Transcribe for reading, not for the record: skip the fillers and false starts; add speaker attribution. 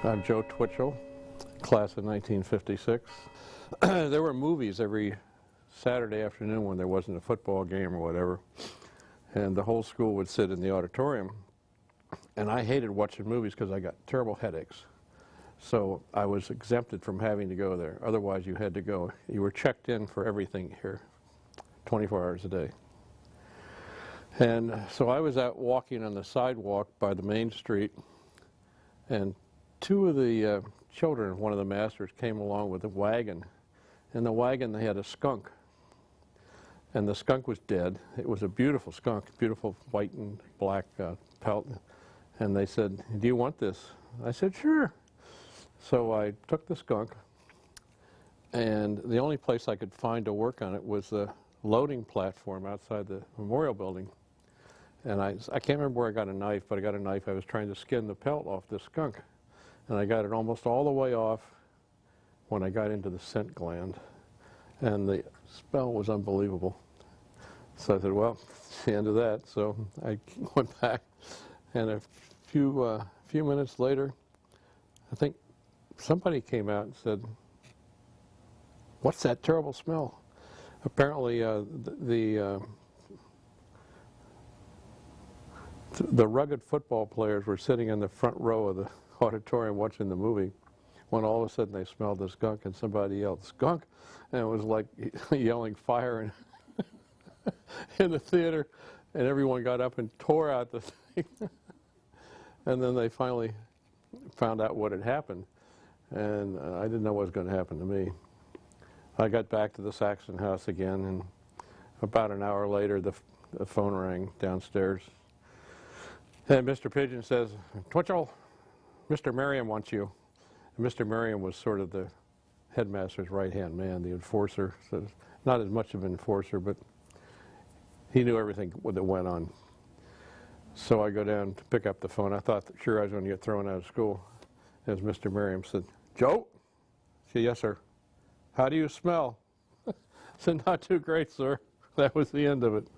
Speaker 1: I'm Joe Twitchell, class of 1956. There were movies every Saturday afternoon when there wasn't a football game or whatever, and the whole school would sit in the auditorium, and I hated watching movies because I got terrible headaches. So I was exempted from having to go there. Otherwise, you had to go. You were checked in for everything here, 24 hours a day. And so I was out walking on the sidewalk by the main street, and two of the children, one of the masters, came along with a wagon. In the wagon, they had a skunk. And the skunk was dead. It was a beautiful skunk, beautiful white and black pelt. And they said, "Do you want this?" I said, "Sure." So I took the skunk, and the only place I could find to work on it was the loading platform outside the memorial building. And I can't remember where I got a knife, but I got a knife. I was trying to skin the pelt off the skunk. And I got it almost all the way off when I got into the scent gland. And the smell was unbelievable. So I said, well, it's the end of that. So I went back, and a few minutes later, I think somebody came out and said, "What's that terrible smell?" Apparently, the rugged football players were sitting in the front row of the auditorium watching the movie, when all of a sudden they smelled the skunk, and somebody yelled, "Skunk!" And it was like yelling fire in the theater, and everyone got up and tore out the thing. And then they finally found out what had happened, and I didn't know what was going to happen to me. I got back to the Saxon house again, and about an hour later the phone rang downstairs. And Mr. Pigeon says, "Twitchell, Mr. Miriam wants you." And Mr. Miriam was sort of the headmaster's right-hand man, the enforcer. So not as much of an enforcer, but he knew everything that went on. So I go down to pick up the phone. I thought that sure I was going to get thrown out of school. As Mr. Miriam said, "Joe?" I said, "Yes, sir." "How do you smell?" I said, "Not too great, sir." That was the end of it.